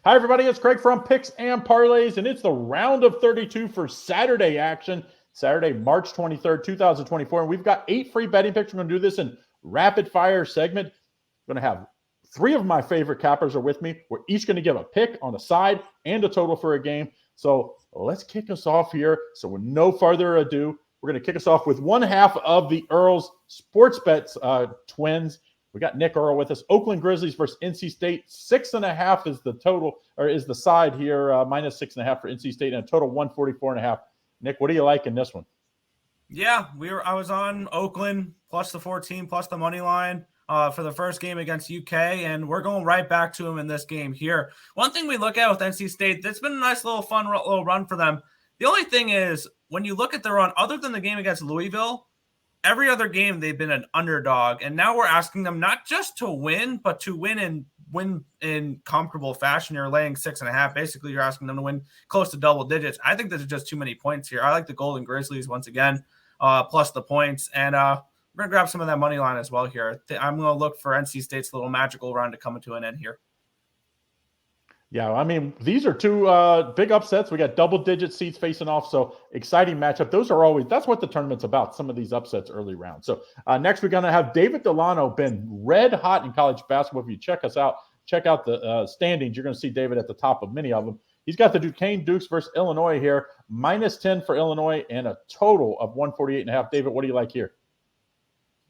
Hi, everybody. It's Craig from Picks and Parlays, and it's the round of 32 for Saturday action. Saturday, March 23rd, 2024. And we've got 8 free betting picks. We're going to do this in rapid fire segment. I'm going to have 3 of my favorite cappers are with me. We're each going to give a pick on the side and a total for a game. So let's kick us off here. So with no further ado, we're going to kick us off with one half of the Earls Sports Bets twins. We got Nick Earl with us. Oakland Grizzlies versus NC State. 6.5 is the total, or is the side here. Minus 6.5 for NC State, and a total 144.5. Nick, what do you like in this one? Yeah, I was on Oakland plus the 14 plus the money line for the first game against UK, and we're going right back to them in this game here. One thing we look at with NC State, that's been a nice little fun little run for them. The only thing is, when you look at the run, other than the game against Louisville, every other game they've been an underdog, and now we're asking them not just to win, but to win in comfortable fashion. You're laying 6.5. Basically, you're asking them to win close to double digits. I think there's just too many points here. I like the Golden Grizzlies once again, plus the points, and we're gonna grab some of that money line as well here. I'm gonna look for NC State's little magical run to come to an end here. Yeah, I mean, these are 2 big upsets. We got double-digit seeds facing off, so exciting matchup. That's what the tournament's about, some of these upsets early rounds. So next we're going to have David Delano, been red hot in college basketball. If you check out the standings, you're going to see David at the top of many of them. He's got the Duquesne Dukes versus Illinois here, minus 10 for Illinois, and a total of 148.5. David, what do you like here?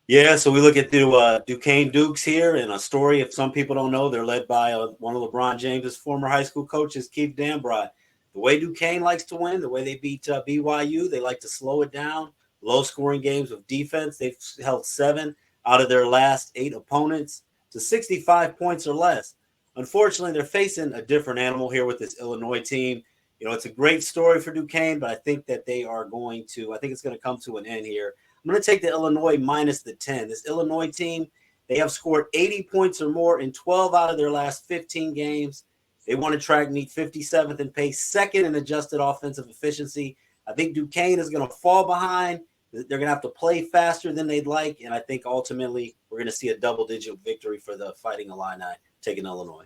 Yeah, so we look at the Duquesne Dukes here, and a story, if some people don't know, they're led by one of LeBron James's former high school coaches, Keith Dambrod. The way Duquesne likes to win, the way they beat BYU, they like to slow it down, low-scoring games of defense. They've held 7 out of their last 8 opponents to 65 points or less. Unfortunately, they're facing a different animal here with this Illinois team. You know, it's a great story for Duquesne, but I think that I think it's going to come to an end here. I'm going to take the Illinois minus the 10. This Illinois team, they have scored 80 points or more in 12 out of their last 15 games. They won a track meet 57th in pace, 2nd in adjusted offensive efficiency. I think Duquesne is going to fall behind. They're going to have to play faster than they'd like, and I think ultimately we're going to see a double-digit victory for the Fighting Illini, taking Illinois.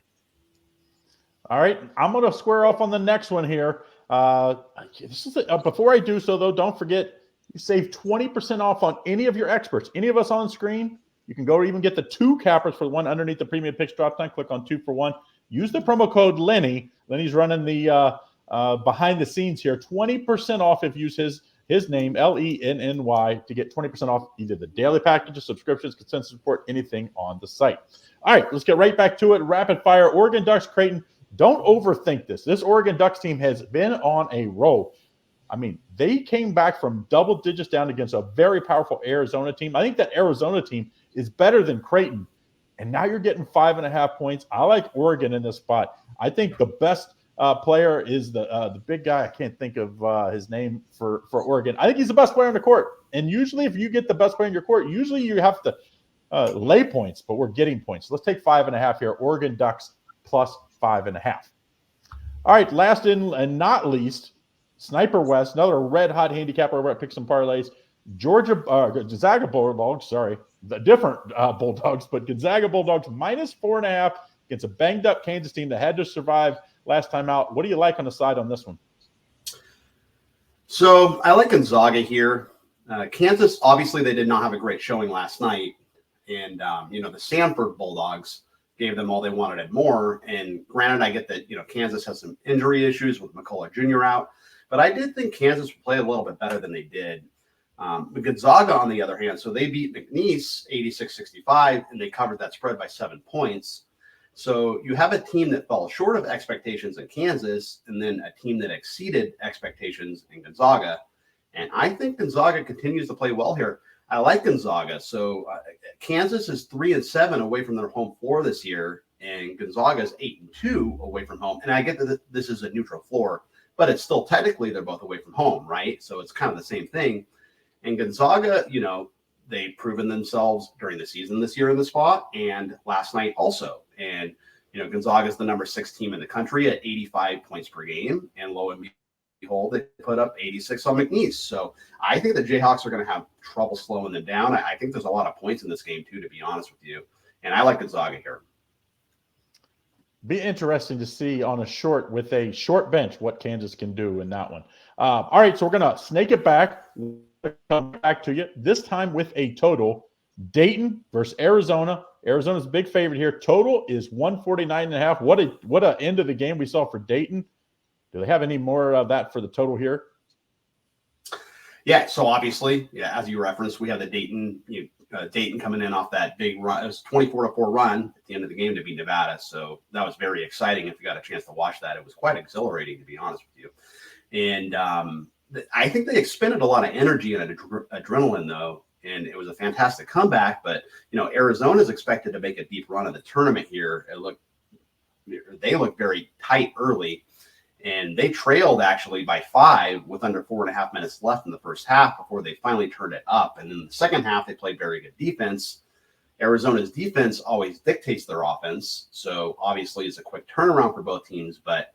All right, I'm going to square off on the next one here. Before I do so, though, don't forget, you save 20% off on any of your experts. Any of us on screen, you can go or even get the 2 cappers for the one underneath the premium picks drop down. Click on 2 for 1. Use the promo code Lenny. Lenny's running the behind the scenes here. 20% off if you use his name, Lenny, to get 20% off either the daily packages, subscriptions, consensus report, anything on the site. All right, let's get right back to it. Rapid fire. Oregon Ducks, Creighton. Don't overthink this. This Oregon Ducks team has been on a roll. I mean, they came back from double digits down against a very powerful Arizona team. I think that Arizona team is better than Creighton. And now you're getting 5.5 points. I like Oregon in this spot. I think the best player is the big guy. I can't think of his name for Oregon. I think he's the best player on the court. And usually if you get the best player in your court, usually you have to lay points, but we're getting points. So let's take 5.5 here. Oregon Ducks plus 5.5. All right, last and not least, Sniper West, another red-hot handicapper over at Picks and Parlays. Gonzaga Bulldogs, the different Bulldogs, but Gonzaga Bulldogs minus 4.5 against a banged-up Kansas team that had to survive last time out. What do you like on the side on this one? So I like Gonzaga here. Kansas, obviously, they did not have a great showing last night. And, the Stanford Bulldogs gave them all they wanted and more. And granted, I get that, Kansas has some injury issues with McCullough Jr. out. But I did think Kansas would play a little bit better than they did. But Gonzaga, on the other hand, so they beat McNeese 86-65, and they covered that spread by 7 points. So you have a team that fell short of expectations in Kansas, and then a team that exceeded expectations in Gonzaga. And I think Gonzaga continues to play well here. I like Gonzaga. So Kansas is 3-7 away from their home floor this year, and Gonzaga is 8-2 away from home. And I get that this is a neutral floor, but it's still technically they're both away from home, right? So it's kind of the same thing. And Gonzaga, they've proven themselves during the season this year in the spot and last night also. And, Gonzaga is the number 6 team in the country at 85 points per game. And lo and behold, they put up 86 on McNeese. So I think the Jayhawks are going to have trouble slowing them down. I think there's a lot of points in this game too, to be honest with you. And I like Gonzaga here. Be interesting to see on a short bench what Kansas can do in that one. All right, so we're gonna snake it back. Come back to you this time with a total. Dayton versus Arizona. Arizona's a big favorite here. Total is 149.5. What a end of the game we saw for Dayton. Do they have any more of that for the total here? Yeah, so obviously, as you referenced, we have the Dayton coming in off that big run. It was 24-4 run at the end of the game to beat Nevada. So that was very exciting. If you got a chance to watch that, it was quite exhilarating, to be honest with you. And I think they expended a lot of energy and adrenaline, though, and it was a fantastic comeback. But Arizona is expected to make a deep run of the tournament here. They look very tight early, and they trailed actually by 5 with under 4.5 minutes left in the first half before they finally turned it up. And in the second half, they played very good defense. Arizona's defense always dictates their offense, so obviously it's a quick turnaround for both teams. But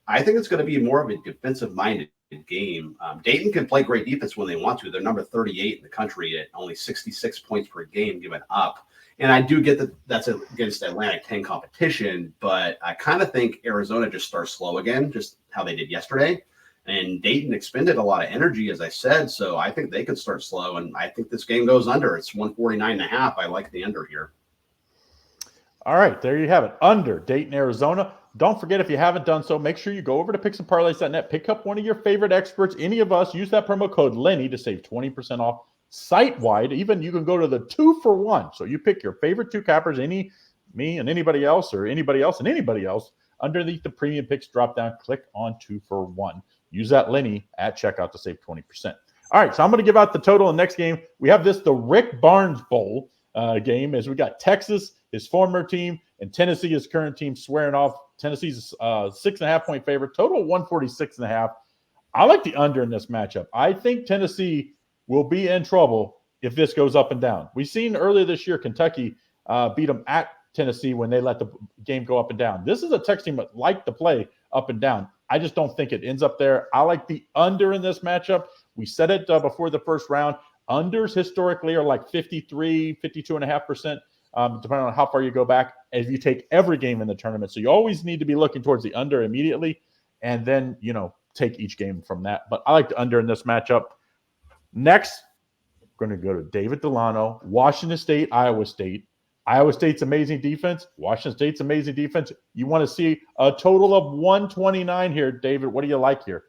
I think it's going to be more of a defensive-minded game. Dayton can play great defense when they want to. They're number 38 in the country at only 66 points per game given up. And I do get that that's against Atlantic 10 competition, but I kind of think Arizona just starts slow again, just how they did yesterday. And Dayton expended a lot of energy, as I said, so I think they could start slow, and I think this game goes under. It's 149.5. I like the under here. All right, there you have it. Under Dayton, Arizona. Don't forget, if you haven't done so, make sure you go over to picksandparlays.net, pick up one of your favorite experts, any of us. Use that promo code Lenny to save 20% off site-wide. Even you can go to the 2-for-1. So you pick your favorite two cappers, me and anybody else, or anybody else and anybody else. Underneath the premium picks drop down, click on 2-for-1. Use that Lenny at checkout to save 20%. All right, so I'm going to give out the total in the next game. We have the Rick Barnes Bowl game, as we got Texas, his former team, and Tennessee, his current team, swearing off. Tennessee's 6.5-point favorite, total 146.5. I like the under in this matchup. I think Tennessee will be in trouble if this goes up and down. We've seen earlier this year Kentucky beat them at Tennessee when they let the game go up and down. This is a Texas team that like to play up and down. I just don't think it ends up there. I like the under in this matchup. We said it before the first round. Unders historically are like 53, 52.5%, depending on how far you go back, if you take every game in the tournament. So you always need to be looking towards the under immediately, and then, take each game from that. But I like the under in this matchup. Next, we're going to go to David Delano, Washington State, Iowa State. Iowa State's amazing defense, Washington State's amazing defense. You want to see a total of 129 here, David. What do you like here?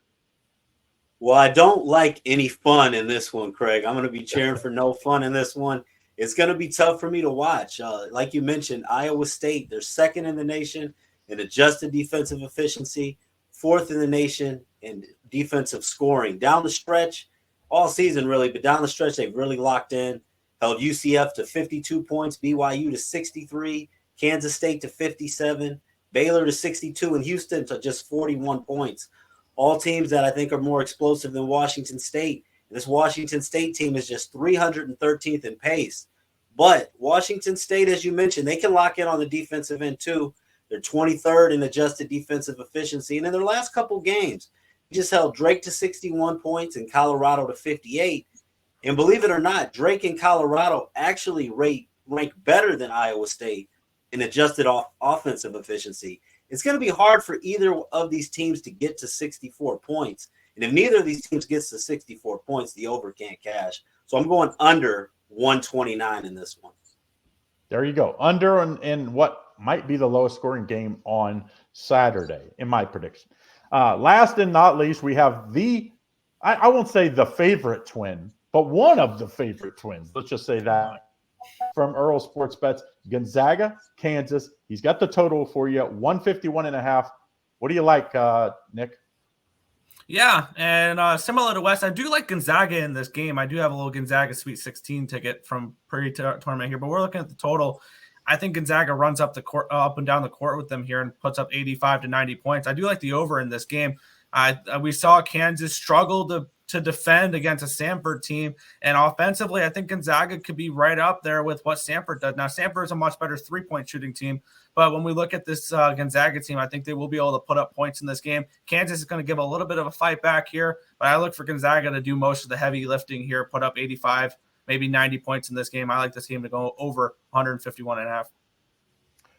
Well, I don't like any fun in this one, Craig. I'm going to be cheering for no fun in this one. It's going to be tough for me to watch. Like you mentioned, Iowa State, they're second in the nation in adjusted defensive efficiency, fourth in the nation in defensive scoring. Down the stretch, all season really, but down the stretch, they've really locked in. Held UCF to 52 points, BYU to 63, Kansas State to 57, Baylor to 62, and Houston to just 41 points. All teams that I think are more explosive than Washington State. This Washington State team is just 313th in pace. But Washington State, as you mentioned, they can lock in on the defensive end too. They're 23rd in adjusted defensive efficiency. And in their last couple games, they just held Drake to 61 points and Colorado to 58. And believe it or not, Drake and Colorado actually rank better than Iowa State in adjusted offensive efficiency. It's going to be hard for either of these teams to get to 64 points. And if neither of these teams gets to 64 points, the over can't cash. So I'm going under 129 in this one. There you go. Under in what might be the lowest scoring game on Saturday, in my prediction. Last and not least, we have I won't say the favorite twin, but one of the favorite twins. Let's just say that. From Earl Sports Bets, Gonzaga, Kansas. He's got the total for you, 151.5. What do you like, Nick? Yeah, and similar to West, I do like Gonzaga in this game. I do have a little Gonzaga Sweet 16 ticket from pre-tournament here, but we're looking at the total. I think Gonzaga runs up the court, up and down the court with them here and puts up 85 to 90 points. I do like the over in this game. We saw Kansas struggle to defend against a Samford team, and offensively, I think Gonzaga could be right up there with what Samford does. Now, Samford is a much better three-point shooting team, but when we look at this Gonzaga team, I think they will be able to put up points in this game. Kansas is going to give a little bit of a fight back here, but I look for Gonzaga to do most of the heavy lifting here, put up 85, maybe 90 points in this game. I like this game to go over 151.5.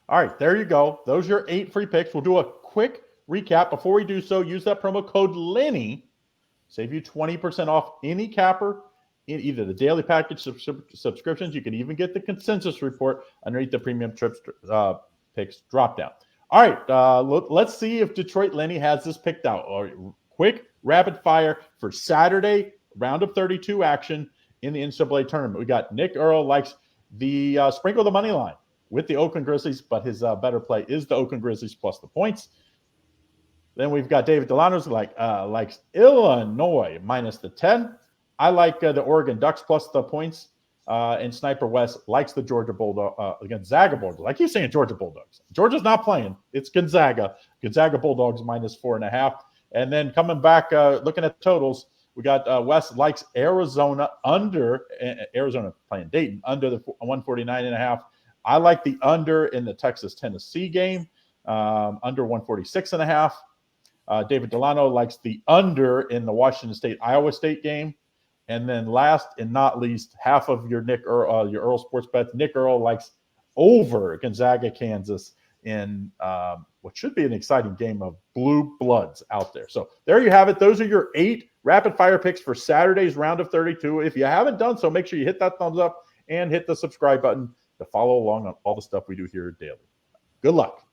All right, there you go. Those are your 8 free picks. We'll do a quick recap. Before we do so, use that promo code Lenny. Save you 20% off any capper in either the daily package subscriptions. You can even get the consensus report underneath the premium trips picks drop down. All right, let's see if Detroit Lenny has this picked out. Quick rapid fire for Saturday, round of 32 action in the NCAA tournament. We got Nick Earl likes the sprinkle the money line with the Oakland Grizzlies, but his better play is the Oakland Grizzlies plus the points. Then we've got David Delano's likes Illinois minus the 10. I like the Oregon Ducks plus the points. And Sniper West likes the Georgia Gonzaga Bulldogs. I keep saying Georgia Bulldogs. Georgia's not playing. It's Gonzaga. Gonzaga Bulldogs minus 4.5. And then coming back, looking at the totals, we got West likes Arizona under. Arizona playing Dayton under the 149.5. I like the under in the Texas-Tennessee game, under 146.5. David Delano likes the under in the Washington State-Iowa State game. And then last and not least, half of your your Earl sports bets. Nick Earl likes over Gonzaga, Kansas in what should be an exciting game of blue bloods out there. So there you have it. Those are your 8 rapid fire picks for Saturday's round of 32. If you haven't done so, make sure you hit that thumbs up and hit the subscribe button to follow along on all the stuff we do here daily. Good luck.